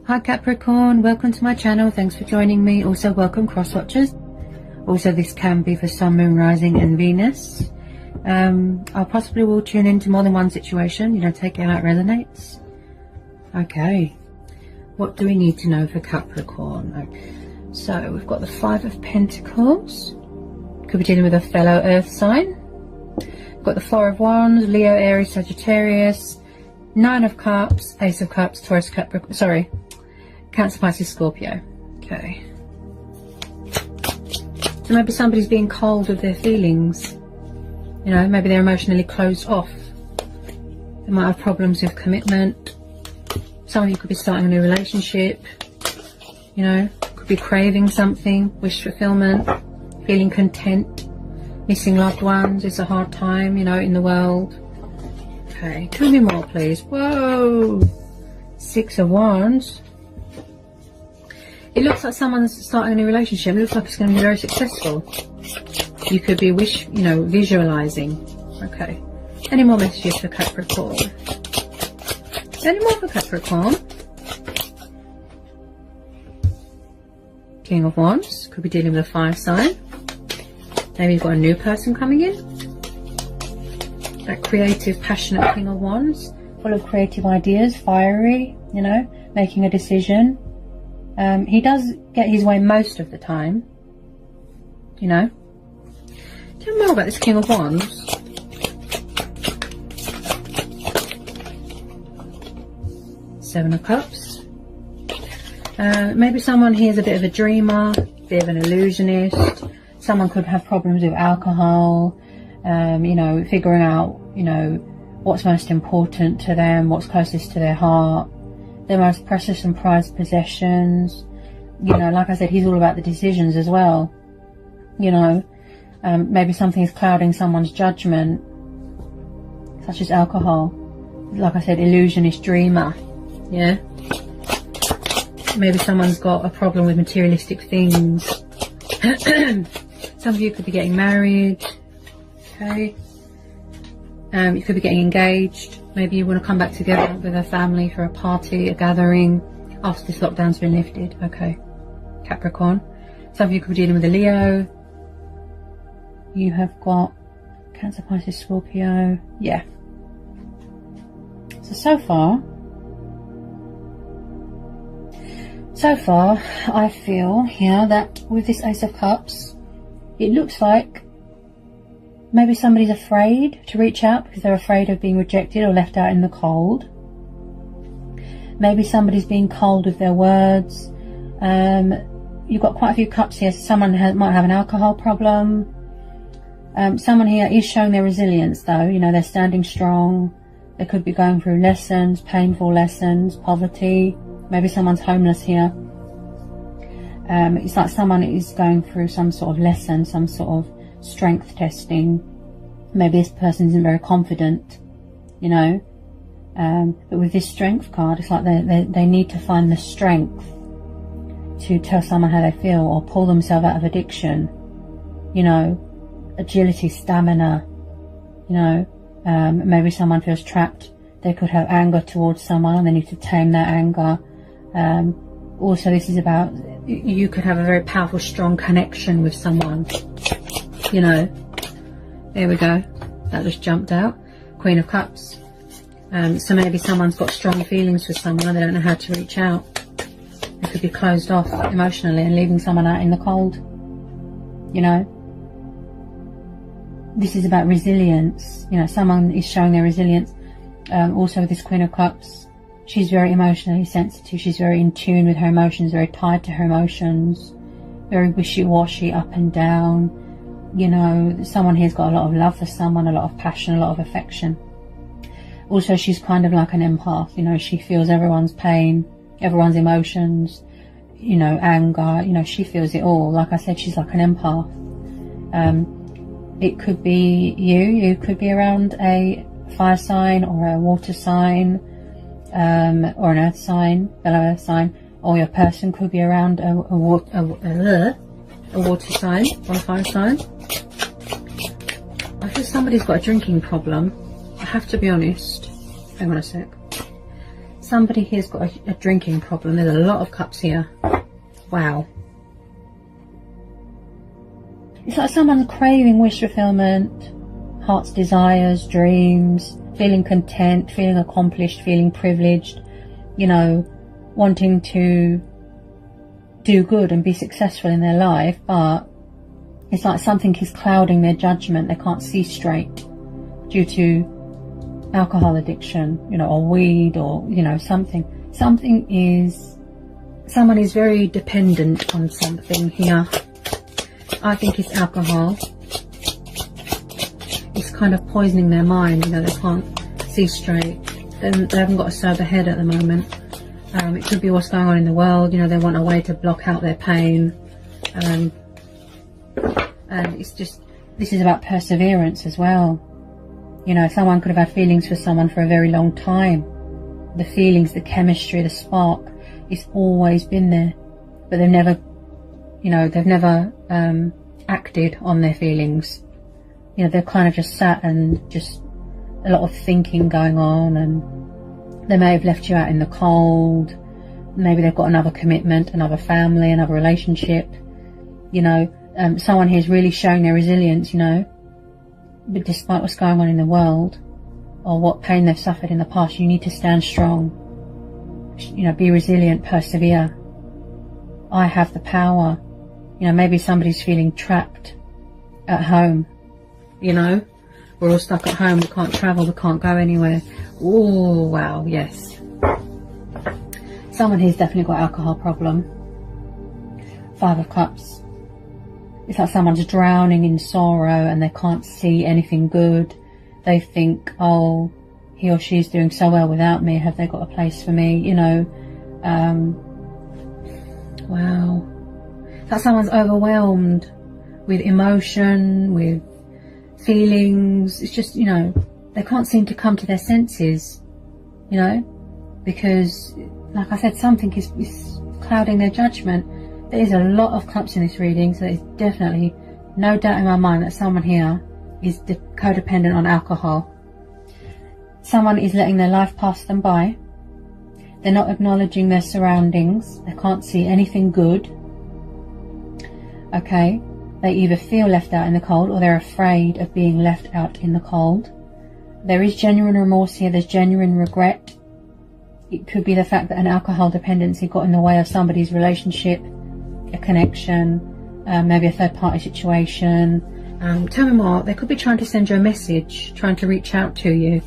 Hi Capricorn, welcome to my channel. Thanks for joining me. Also welcome cross watchers. Also this can be for Sun, Moon, Rising and Venus. I possibly will tune into more than one situation, take it how it resonates. Okay, what do we need to know for Capricorn? So we've got the Five of Pentacles. Could be dealing with a fellow earth sign. We've got the Four of Wands, Leo, Aries, Sagittarius, Nine of Cups, Ace of Cups, Taurus, Capricorn, Cancer, Pisces, Scorpio. Okay. So maybe somebody's being cold with their feelings. Maybe they're emotionally closed off. They might have problems with commitment. Some of you could be starting a new relationship. Could be craving something, wish fulfillment, feeling content, missing loved ones. It's a hard time, in the world. Okay, tell me more, please. Whoa! Six of Wands. It looks like someone's starting a new relationship. It looks like it's going to be very successful. You could be visualizing. Okay. Any more messages for Capricorn? Any more for Capricorn? King of Wands. Could be dealing with a fire sign. Maybe you've got a new person coming in. That creative, passionate King of Wands. Full of creative ideas. Fiery, making a decision. He does get his way most of the time. Tell me more about this King of Wands. Seven of Cups. Maybe someone here is a bit of a dreamer, a bit of an illusionist. Someone could have problems with alcohol, figuring out, what's most important to them, what's closest to their heart, their most precious and prized possessions. Like I said, he's all about the decisions as well. Maybe something is clouding someone's judgment, such as alcohol. Like I said, illusionist, dreamer. Yeah. Maybe someone's got a problem with materialistic things. Some of you could be getting married. Okay. You could be getting engaged. Maybe you want to come back together with a family for a party, a gathering, after this lockdown's been lifted. Okay, Capricorn. Some of you could be dealing with a Leo. You have got Cancer, Pisces, Scorpio. Yeah. So far, I feel here that with this Ace of Cups, it looks like maybe somebody's afraid to reach out because they're afraid of being rejected or left out in the cold. Maybe somebody's being cold with their words. You've got quite a few cups here. So someone might have an alcohol problem. Someone here is showing their resilience though. They're standing strong. They could be going through lessons, painful lessons, poverty. Maybe someone's homeless here. It's like someone is going through some sort of lesson, some sort of strength testing. Maybe this person isn't very confident, but with this strength card, it's like they need to find the strength to tell someone how they feel or pull themselves out of addiction. Agility, stamina. Maybe someone feels trapped. They could have anger towards someone. They need to tame that anger. Also, this is about, you could have a very powerful, strong connection with someone. There we go. That just jumped out. Queen of Cups. So maybe someone's got strong feelings for someone and they don't know how to reach out. They could be closed off emotionally and leaving someone out in the cold. This is about resilience. Someone is showing their resilience. Also with this Queen of Cups, she's very emotionally sensitive. She's very in tune with her emotions, very tied to her emotions, very wishy-washy, up and down. Someone here's got a lot of love for someone, a lot of passion, a lot of affection. Also, she's kind of like an empath. She feels everyone's pain, everyone's emotions, anger. She feels it all. Like I said, she's like an empath. It could be you could be around a fire sign or a water sign, or an earth sign, fellow earth sign, or your person could be around a water sign or a fire sign. I feel somebody's got a drinking problem. I have to be honest. Hang on a sec. Somebody here's got a drinking problem. There's a lot of cups here. Wow. It's like someone's craving wish fulfillment, heart's desires, dreams, feeling content, feeling accomplished, feeling privileged, you know, wanting to do good and be successful in their life, but it's like something is clouding their judgment. They can't see straight due to alcohol addiction, you know, or weed, or, you know, something. Someone is very dependent on something here. I think it's alcohol. It's kind of poisoning their mind, you know, they can't see straight. They haven't got a sober head at the moment. It could be what's going on in the world, you know, they want a way to block out their pain. And it's just, this is about perseverance as well. You know, someone could have had feelings for someone for a very long time. The feelings, the chemistry, the spark, it's always been there. But they've never, you know, acted on their feelings. You know, they've kind of just sat and just a lot of thinking going on, and they may have left you out in the cold. Maybe they've got another commitment, another family, another relationship. You know, someone here is really showing their resilience, you know. But despite what's going on in the world, or what pain they've suffered in the past, you need to stand strong. You know, be resilient, persevere. I have the power. You know, maybe somebody's feeling trapped at home. You know, we're all stuck at home. We can't travel. We can't go anywhere. Oh, wow, yes. Someone here's definitely got an alcohol problem. 5 of Cups. It's like someone's drowning in sorrow and they can't see anything good. They think, oh, he or she's doing so well without me. Have they got a place for me? You know, wow. It's like someone's overwhelmed with emotion, with feelings. It's just, you know, they can't seem to come to their senses, you know, because, like I said, something is clouding their judgment. There is a lot of cups in this reading, so there's definitely no doubt in my mind that someone here is codependent on alcohol. Someone is letting their life pass them by. They're not acknowledging their surroundings. They can't see anything good. Okay, they either feel left out in the cold, or they're afraid of being left out in the cold. There is genuine remorse here. There's genuine regret. It could be the fact that an alcohol dependency got in the way of somebody's relationship, a connection, maybe a third-party situation. Tell me more. They could be trying to send you a message, trying to reach out to you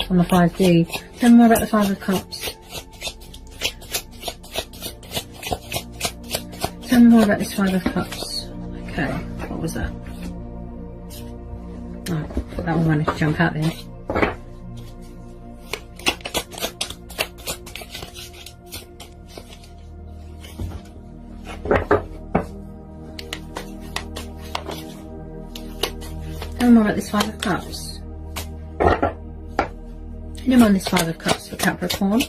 on the 5D. Tell me more about the 5 of Cups. Tell me more about this 5 of Cups. Okay, what was that? Oh, I thought that one wanted to jump out there. Tell me more about this 5 of Cups. Tell me more on this 5 of Cups for Capricorn.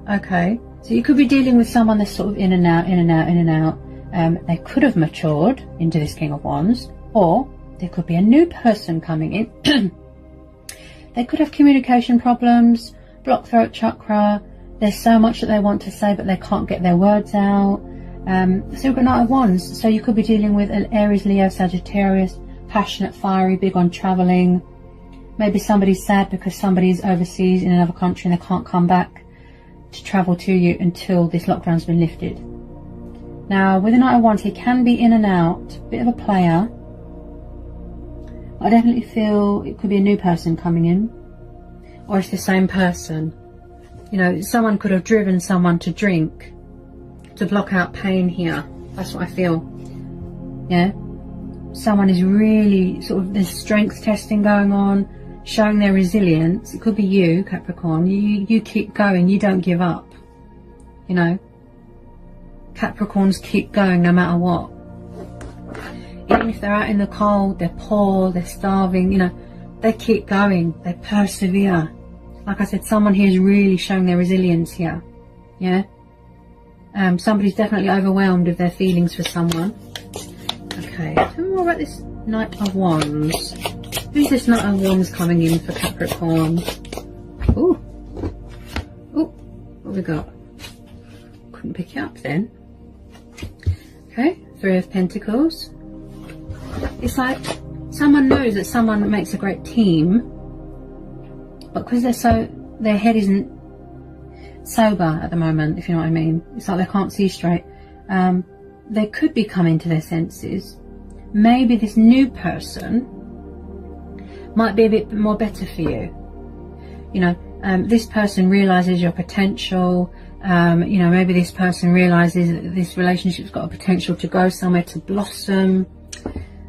Okay, so you could be dealing with someone that's sort of in and out, in and out, in and out. They could have matured into this King of Wands, or there could be a new person coming in. They could have communication problems, blocked throat chakra. There's so much that they want to say, but they can't get their words out. So we've got Knight of Wands, so you could be dealing with an Aries, Leo, Sagittarius, passionate, fiery, big on travelling. Maybe somebody's sad because somebody's overseas in another country and they can't come back to travel to you until this lockdown's been lifted. Now, with the Knight of Wands, he can be in and out, bit of a player. I definitely feel it could be a new person coming in, or it's the same person. You know, someone could have driven someone to drink to block out pain here. That's what I feel. Yeah, someone is really sort of, there's strength testing going on, showing their resilience. It could be you, Capricorn. You keep going. You don't give up. You know, Capricorns keep going no matter what. Even if they're out in the cold, they're poor, they're starving, you know, they keep going. They persevere. Like I said, someone here is really showing their resilience here. Yeah. Somebody's definitely overwhelmed with their feelings for someone. Okay. Tell me more about this Knight of Wands. Who's this Knight of Wands coming in for Capricorn? Ooh. Ooh. What have we got? Couldn't pick it up then. Okay. Three of Pentacles. It's like someone knows that someone makes a great team, but because their head isn't sober at the moment, if you know what I mean. It's like they can't see straight. They could be coming to their senses. Maybe this new person might be a bit more better for you. You know, this person realizes your potential. You know, maybe this person realizes that this relationship's got a potential to go somewhere, to blossom.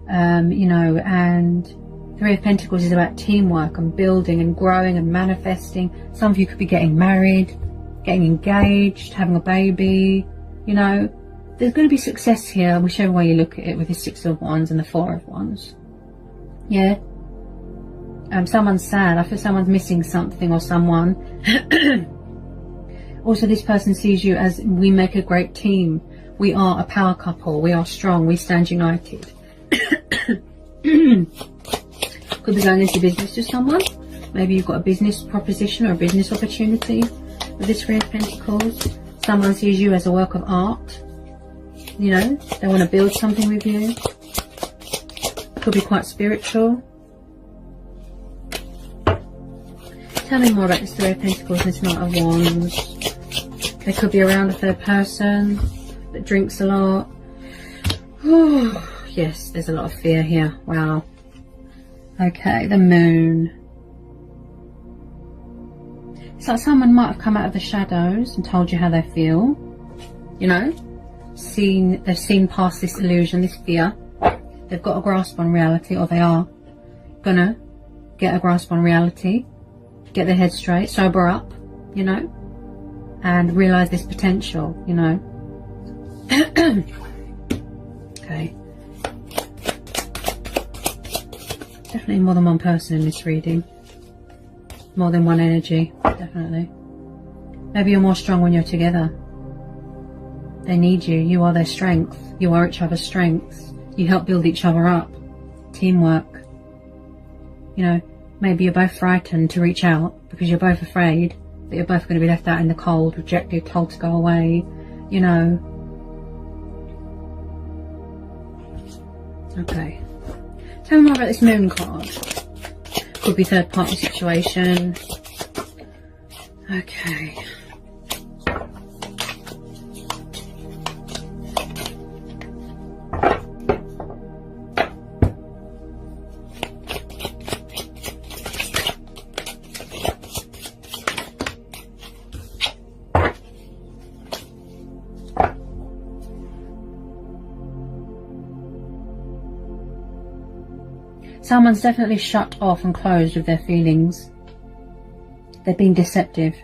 You know, and Three of Pentacles is about teamwork and building and growing and manifesting. Some of you could be getting married, getting engaged, having a baby. You know, there's going to be success here, whichever way you look at it, with the Six of Wands and the Four of Wands. Yeah. Someone's sad. I feel someone's missing something or someone. Also, this person sees you as, we make a great team. We are a power couple. We are strong. We stand united. Could be going into business to someone. Maybe you've got a business proposition or a business opportunity with this Three of Pentacles. Someone sees you as a work of art. You know, they want to build something with you. Could be quite spiritual. Tell me more about this Three of Pentacles and this Knight of Wands. They could be around a third person that drinks a lot. Oh, yes, there's a lot of fear here. Wow. Okay, the Moon. It's like someone might have come out of the shadows and told you how they feel. You know, they've seen past this illusion, this fear. They've got a grasp on reality, or they are gonna get a grasp on reality. Get their head straight, sober up, you know, and realize this potential, you know. Okay. Definitely more than one person in this reading. More than one energy, definitely. Maybe you're more strong when you're together. They need you. You are their strength. You are each other's strengths. You help build each other up. Teamwork. You know, maybe you're both frightened to reach out because you're both afraid that you're both going to be left out in the cold, rejected, told to go away, you know. Okay. Tell me more about this Moon card. Could be third party situation. Okay. Someone's definitely shut off and closed with their feelings. They're being deceptive,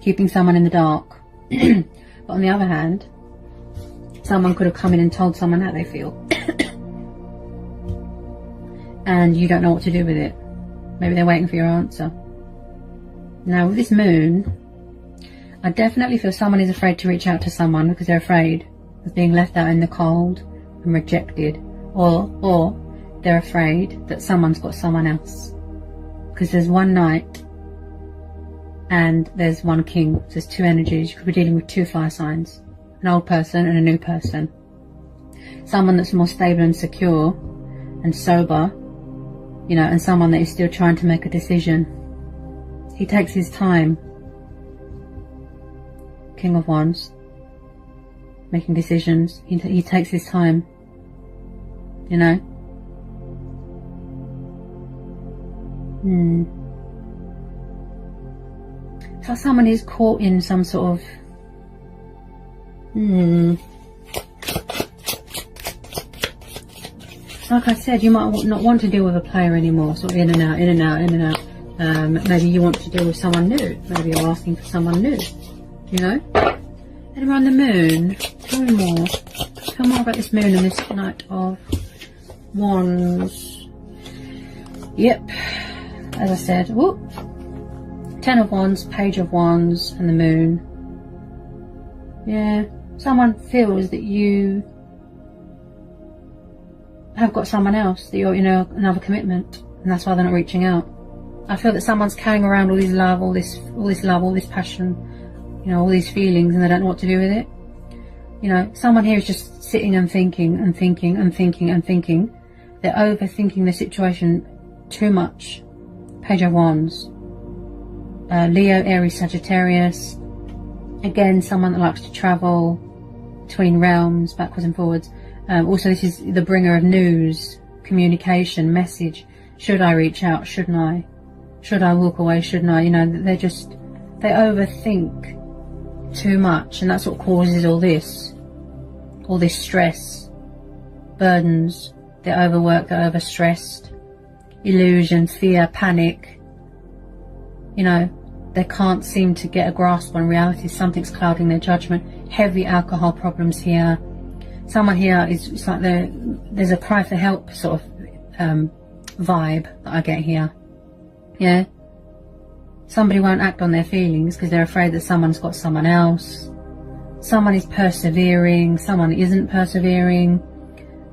keeping someone in the dark. But on the other hand, someone could have come in and told someone how they feel. And you don't know what to do with it. Maybe they're waiting for your answer. Now with this Moon, I definitely feel someone is afraid to reach out to someone because they're afraid of being left out in the cold and rejected. Or they're afraid that someone's got someone else. Because there's one Knight and there's one King. So there's two energies. You could be dealing with two fire signs. An old person and a new person. Someone that's more stable and secure and sober, you know, and someone that is still trying to make a decision. He takes his time. King of Wands. Making decisions. He takes his time. You know? It's like someone is caught in some sort of like I said, you might not want to deal with a player anymore, sort of in and out, in and out, in and out. Maybe you want to deal with someone new. Maybe you're asking for someone new, you know. And around the Moon, tell me more. Tell more about this Moon and this Knight of Wands. Yep. As I said, whoop, 10 of Wands, Page of Wands, and the Moon. Yeah, someone feels that you have got someone else, that you're in another commitment, and that's why they're not reaching out. I feel that someone's carrying around all this love, all this love, all this passion, you know, all these feelings, and they don't know what to do with it. You know, someone here is just sitting and thinking and thinking and thinking and thinking. They're overthinking the situation too much. Page of Wands. Leo, Aries, Sagittarius. Again, someone that likes to travel between realms, backwards and forwards. Also, this is the bringer of news, communication, message. Should I reach out? Shouldn't I? Should I walk away? Shouldn't I? You know, they overthink too much, and that's what causes all this stress, burdens. They're overworked, they're overstressed, illusion, fear, panic. You know, they can't seem to get a grasp on reality. Something's clouding their judgment. Heavy alcohol problems here. Someone here it's like there's a cry for help sort of vibe that I get here. Yeah. Somebody won't act on their feelings because they're afraid that someone's got someone else. Someone is persevering, someone isn't persevering.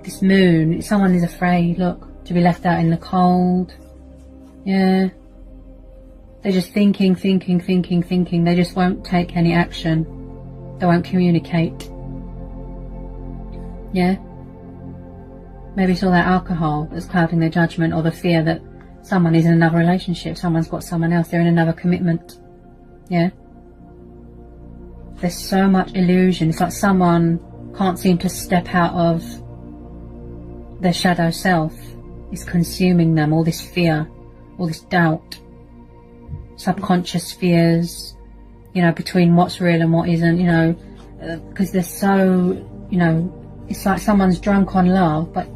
This moon, someone is afraid, look, to be left out in the cold. Yeah. They're just thinking. They just won't take any action. They won't communicate. Yeah. Maybe it's all that alcohol that's clouding their judgment, or the fear that someone is in another relationship, someone's got someone else, they're in another commitment. Yeah. There's so much illusion. It's like someone can't seem to step out of their shadow self. It's consuming them, all this fear, all this doubt, subconscious fears, you know, between what's real and what isn't, you know, because they're so, you know, it's like someone's drunk on love, but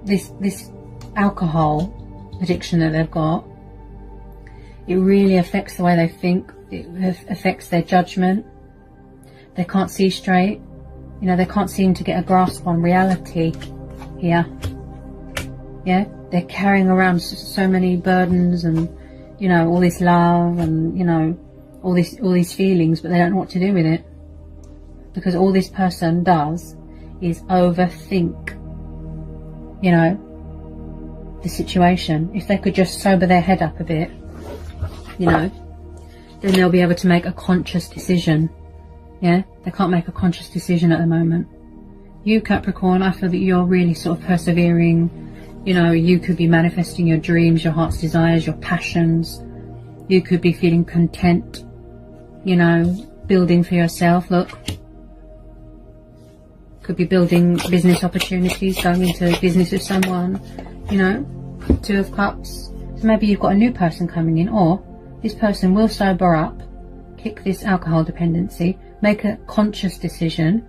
this alcohol addiction that they've got, it really affects the way they think. It affects their judgment. They can't see straight. You know, they can't seem to get a grasp on reality here. Yeah, they're carrying around so many burdens and, you know, all this love and, you know, all these feelings, but they don't know what to do with it, because all this person does is overthink, you know, the situation. If they could just sober their head up a bit, you know, then they'll be able to make a conscious decision. Yeah, they can't make a conscious decision at the moment. You, Capricorn, I feel that you're really sort of persevering. You know, you could be manifesting your dreams, your heart's desires, your passions. You could be feeling content, you know, building for yourself. Look, could be building business opportunities, going into business with someone, you know, Two of Cups. So maybe you've got a new person coming in, or this person will sober up, kick this alcohol dependency, make a conscious decision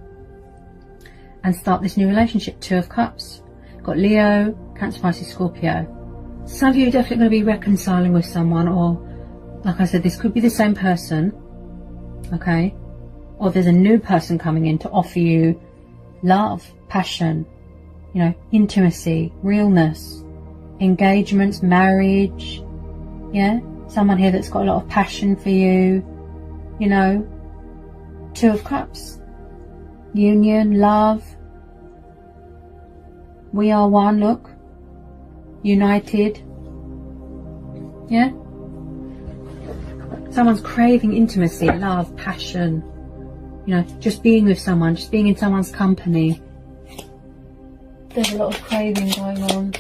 and start this new relationship. Two of Cups. Got Leo, Cancer, Pisces, Scorpio. Some of you are definitely going to be reconciling with someone, or like I said, this could be the same person, okay? Or there's a new person coming in to offer you love, passion, you know, intimacy, realness, engagements, marriage. Yeah, someone here that's got a lot of passion for you, you know. Two of Cups. Union, love. We are one, look. United. Yeah. Someone's craving intimacy, love, passion. You know, just being with someone, just being in someone's company. There's a lot of craving going on.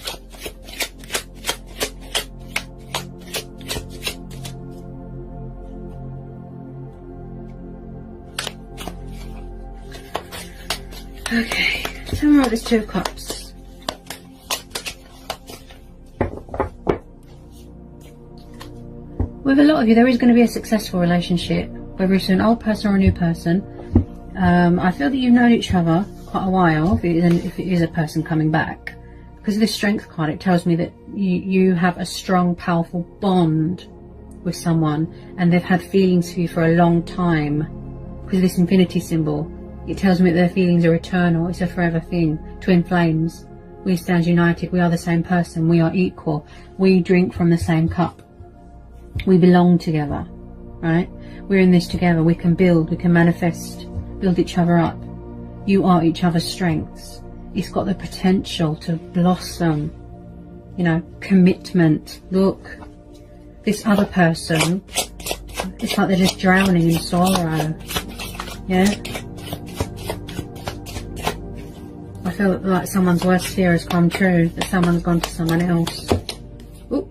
Okay, so we're at this Two of Cups. With a lot of you, there is going to be a successful relationship, whether it's an old person or a new person. I feel that you've known each other quite a while, if it is a person coming back. Because of this Strength card, it tells me that you have a strong, powerful bond with someone, and they've had feelings for you for a long time. Because of this Infinity symbol, it tells me that their feelings are eternal. It's a forever thing. Twin flames. We stand united. We are the same person. We are equal. We drink from the same cup. We belong together, right? We're in this together. We can build, we can manifest, build each other up. You are each other's strengths. It's got the potential to blossom. you know, commitment. Look, this other person, it's like they're just drowning in sorrow. Yeah. I feel like someone's worst fear has come true, that someone's gone to someone else. Ooh.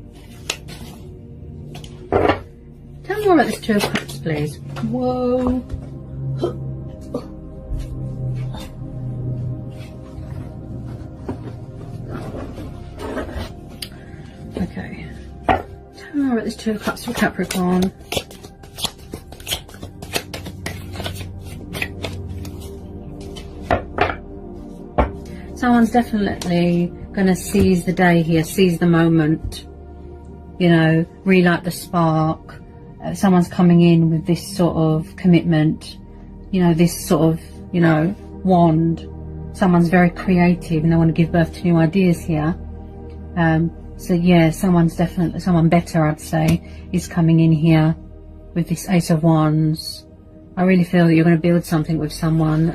Tell me more about this Two of Cups, please. Whoa. Okay. Tell me more about this Two of Cups for Capricorn. Someone's definitely going to seize the day here, seize the moment, you know, relight the spark. Someone's coming in with this sort of commitment, you know, this sort of, you know, wand. Someone's very creative and they want to give birth to new ideas here. So yeah, someone better, I'd say, is coming in here with this Ace of Wands. I really feel that you're going to build something with someone.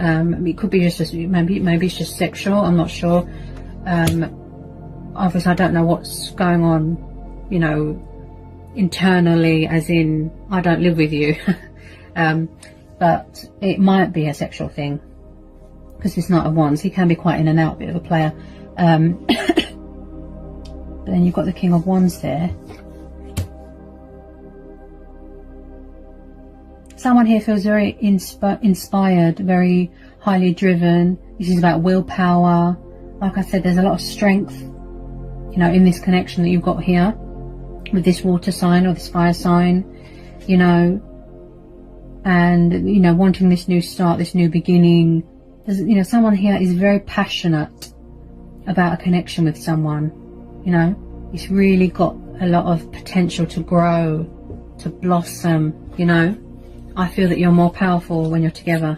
It could be just maybe it's just sexual. I'm not sure. Obviously, I don't know what's going on, you know, internally, as in I don't live with you. But it might be a sexual thing because this Knight of Wands, he can be quite in and out, bit of a player. But then you've got the King of Wands there. Someone here feels very inspired, very highly driven. This is about willpower. Like I said, there's a lot of strength, you know, in this connection that you've got here with this water sign or this fire sign, you know, and, you know, wanting this new start, this new beginning. There's, you know, someone here is very passionate about a connection with someone, you know. It's really got a lot of potential to grow, to blossom, you know. I feel that you're more powerful when you're together.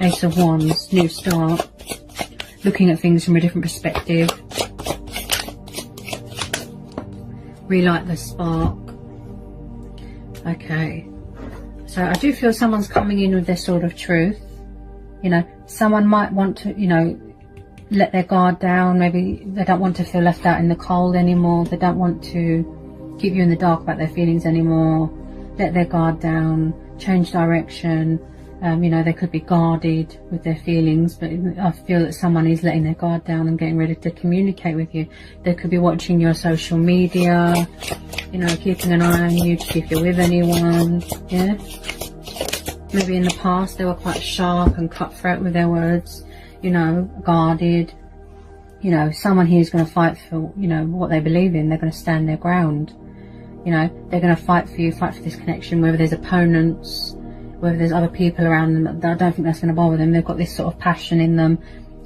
Ace of Wands, new start. Looking at things from a different perspective. Relight the spark. Okay. So I do feel someone's coming in with their sword of truth. You know, someone might want to, you know, let their guard down. Maybe they don't want to feel left out in the cold anymore. They don't want to keep you in the dark about their feelings anymore. Let their guard down, change direction. You know, they could be guarded with their feelings, but I feel that someone is letting their guard down and getting ready to communicate with you. They could be watching your social media, you know, keeping an eye on you to see if you're with anyone. Yeah. Maybe in the past they were quite sharp and cutthroat with their words, you know, guarded. You know, someone here is going to fight for, you know, what they believe in. They're going to stand their ground. You know, they're going to fight for you, fight for this connection, whether there's opponents, whether there's other people around them. I don't think that's going to bother them. They've got this sort of passion in them,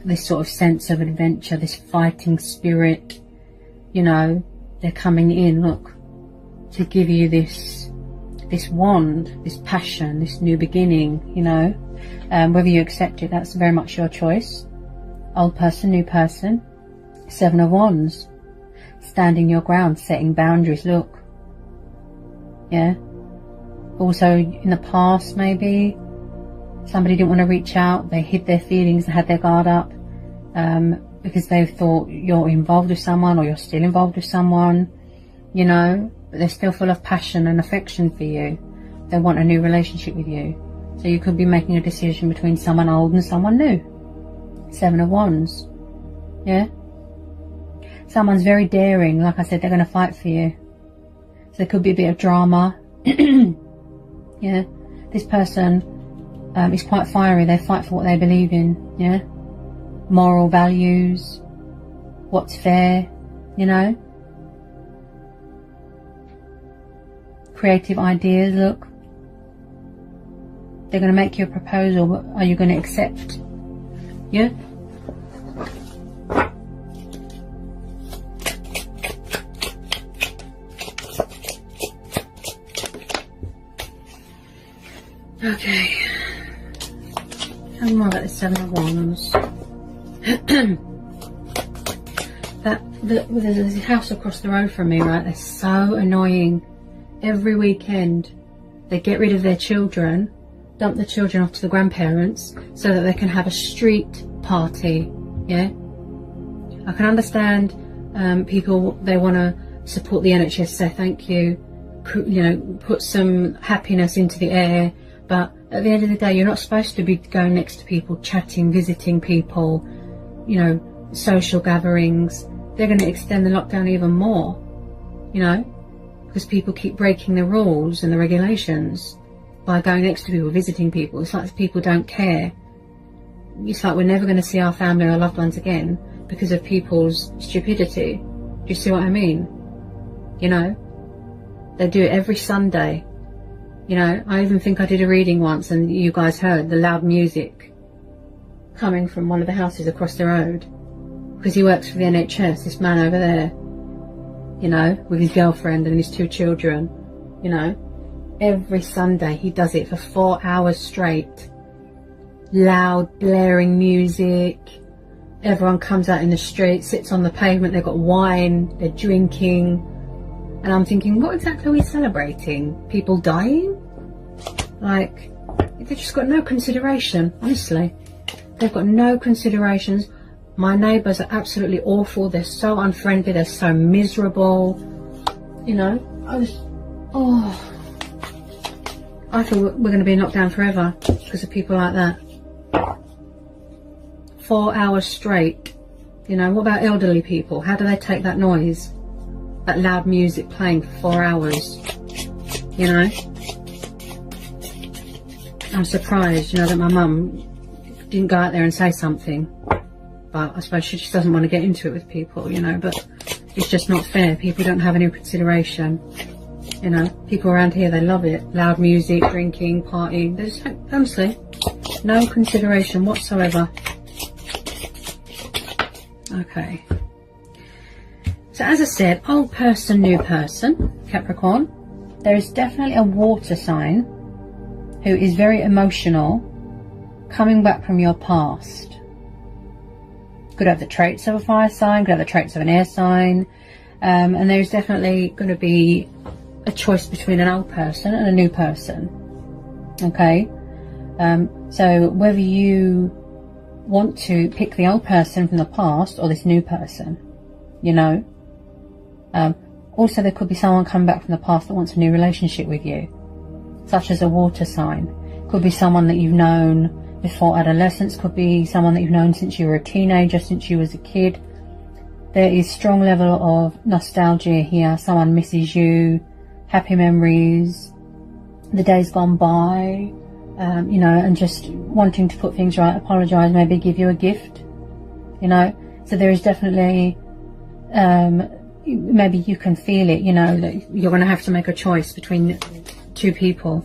this sort of sense of adventure, this fighting spirit. You know, they're coming in, look, to give you this wand, this passion, this new beginning, you know. Whether you accept it, that's very much your choice. Old person, new person. Seven of Wands. Standing your ground, setting boundaries, look. Yeah. Also, in the past, maybe somebody didn't want to reach out. They hid their feelings and had their guard up because they thought you're involved with someone or you're still involved with someone, you know, but they're still full of passion and affection for you. They want a new relationship with you. So you could be making a decision between someone old and someone new. Seven of Wands. Yeah. Someone's very daring. Like I said, they're going to fight for you. So there could be a bit of drama. Yeah, this person is quite fiery. They fight for what they believe in. Yeah, moral values, what's fair, you know. Creative ideas, look. They're going to make you a proposal, but are you going to accept? Yeah. Okay. Tell me more about the Seven of Wands. There's a house across the road from me, right? They're so annoying. Every weekend they get rid of their children, dump the children off to the grandparents so that they can have a street party. Yeah. I can understand People, they want to support the NHS, say thank you, you know, put some happiness into the air. But at the end of the day, you're not supposed to be going next to people, chatting, visiting people, you know, social gatherings. They're going to extend the lockdown even more, you know, because people keep breaking the rules and the regulations by going next to people, visiting people. It's like people don't care. It's like we're never going to see our family or loved ones again because of people's stupidity. Do you see what I mean? You know, they do it every Sunday. You know, I even think I did a reading once and you guys heard the loud music coming from one of the houses across the road, because he works for the NHS, this man over there, you know, with his girlfriend and his 2 children. You know, every Sunday he does it for 4 hours straight. Loud, blaring music. Everyone comes out in the street, sits on the pavement, they've got wine, they're drinking. And I'm thinking, what exactly are we celebrating? People dying? Like, they've just got no consideration, honestly. They've got no considerations. My neighbours are absolutely awful. They're so unfriendly. They're so miserable. You know, I feel we're going to be in lockdown forever because of people like that. 4 hours straight. You know, what about elderly people? How do they take that noise? That loud music playing for 4 hours, you know. I'm surprised, you know, that my mum didn't go out there and say something, but I suppose she just doesn't want to get into it with people, you know. But it's just not fair. People don't have any consideration, you know. People around here, they love it. Loud music, drinking, partying. There's honestly no consideration whatsoever. Okay. So as I said, old person, new person, Capricorn. There is definitely a water sign who is very emotional, coming back from your past. Could have the traits of a fire sign, could have the traits of an air sign. And there's definitely going to be a choice between an old person and a new person. Okay? So whether you want to pick the old person from the past or this new person, you know. Also, there could be someone coming back from the past that wants a new relationship with you, such as a water sign. Could be someone that you've known before adolescence, could be someone that you've known since you were a teenager, since you was a kid. There is strong level of nostalgia here. Someone misses you, happy memories, the days gone by, you know, and just wanting to put things right, apologise, maybe give you a gift, you know. So there is definitely maybe you can feel it, you know, that you're going to have to make a choice between 2 people.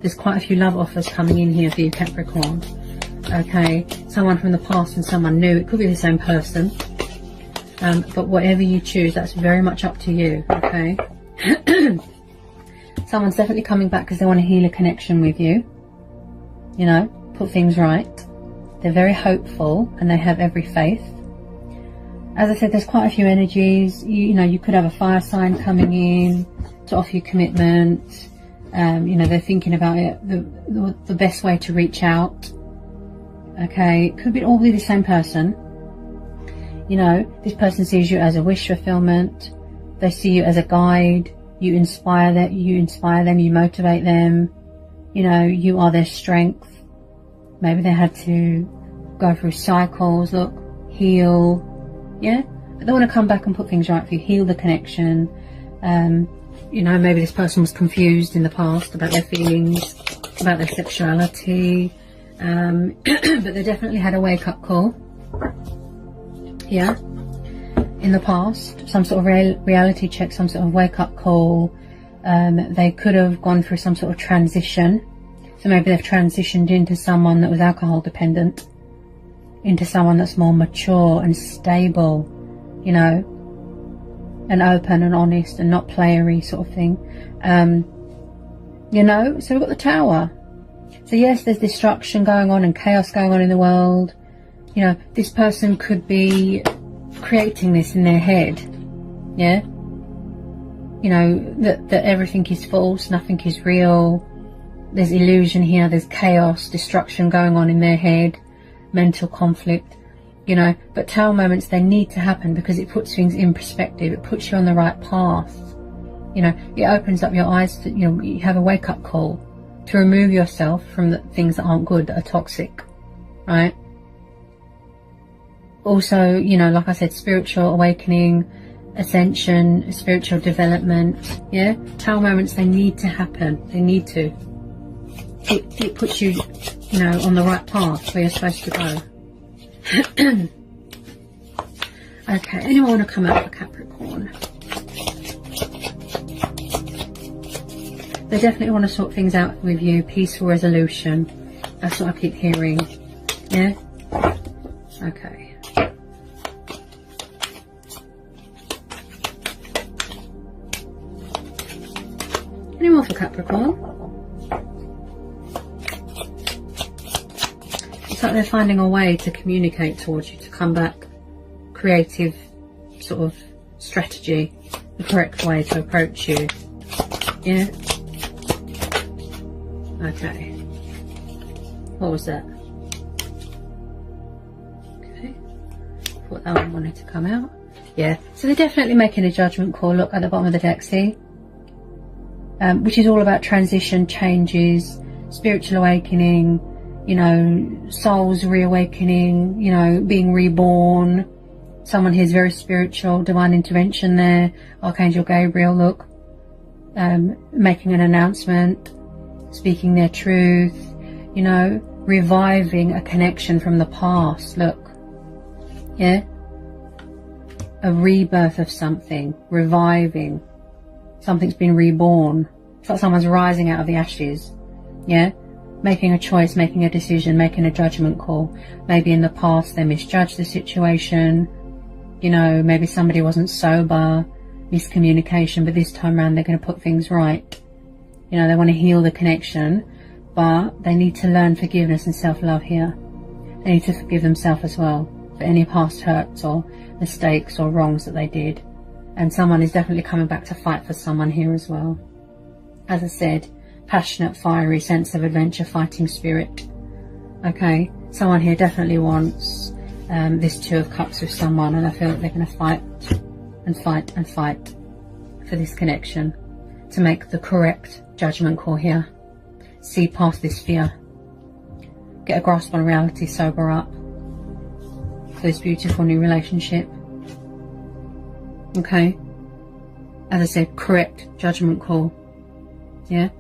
There's quite a few love offers coming in here for you, Capricorn. Okay, someone from the past and someone new. It could be the same person, but whatever you choose, that's very much up to you. Okay. Someone's definitely coming back because they want to heal a connection with you, you know, put things right. They're very hopeful and they have every faith. As I said, there's quite a few energies. You know, you could have a fire sign coming in to offer you commitment. You know, they're thinking about it, the best way to reach out. Okay, it could be all be the same person. You know, this person sees you as a wish fulfillment. They see you as a guide. You inspire them. You motivate them. You know, you are their strength. Maybe they had to go through cycles. Look, heal. Yeah, but they want to come back and put things right for you, heal the connection. You know, maybe this person was confused in the past about their feelings, about their sexuality, but they definitely had a wake-up call. Yeah, in the past, some sort of reality check, some sort of wake-up call. They could have gone through some sort of transition. So maybe they've transitioned into someone that was alcohol dependent, into someone that's more mature and stable, you know, and open and honest and not playery sort of thing. You know, so we've got the Tower. So yes, there's destruction going on and chaos going on in the world. You know, this person could be creating this in their head. Yeah. You know, that everything is false, nothing is real. There's illusion here, there's chaos, destruction going on in their head, mental conflict. you know. But tower moments, they need to happen because it puts things in perspective. It puts you on the right path. You know, it opens up your eyes to, you know, you have a wake-up call to remove yourself from the things that aren't good, that are toxic, right? Also, you know, like I said, spiritual awakening, ascension, spiritual development, yeah? Tower moments, they need to happen. They need to. It puts you, you know, on the right path where you're supposed to go. Okay, anyone want to come out for Capricorn? They definitely want to sort things out with you. Peaceful resolution. That's what I keep hearing. Yeah? Okay. Any more for Capricorn? It's like they're finding a way to communicate towards you, to come back. Creative sort of strategy. The correct way to approach you. Yeah? Okay. What was that? Okay. Thought that one wanted to come out. Yeah. So they're definitely making a judgment call. Look at the bottom of the deck, see? Which is all about transition, changes, spiritual awakening, you know, souls reawakening, you know, being reborn. Someone here is very spiritual, divine intervention there. Archangel Gabriel, look. Making an announcement, speaking their truth, you know, reviving a connection from the past, look. Yeah? A rebirth of something, reviving. Something's been reborn. It's like someone's rising out of the ashes. Yeah? Making a choice, making a decision, making a judgment call. Maybe in the past they misjudged the situation. You know, maybe somebody wasn't sober, miscommunication, but this time around they're going to put things right. You know, they want to heal the connection, but they need to learn forgiveness and self-love here. They need to forgive themselves as well for any past hurts or mistakes or wrongs that they did. And someone is definitely coming back to fight for someone here as well. As I said, passionate, fiery, sense of adventure, fighting spirit. Okay, someone here definitely wants this Two of Cups with someone, and I feel like they're going to fight and fight and fight for this connection to make the correct judgment call here. See past this fear. Get a grasp on reality, sober up for this beautiful new relationship. Okay, as I said, correct judgment call. Yeah,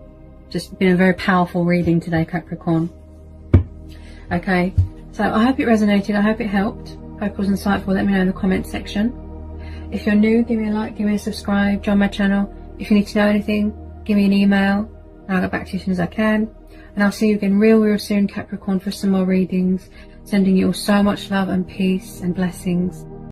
just been a very powerful reading today, Capricorn. Okay, so I hope it resonated, I hope it helped, hope it was insightful. Let me know in the comments section. If you're new, give me a like, give me a subscribe, join my channel. If you need to know anything, give me an email and I'll get back to you as soon as I can. And I'll see you again real soon, Capricorn, for some more readings. Sending you all so much love and peace and blessings.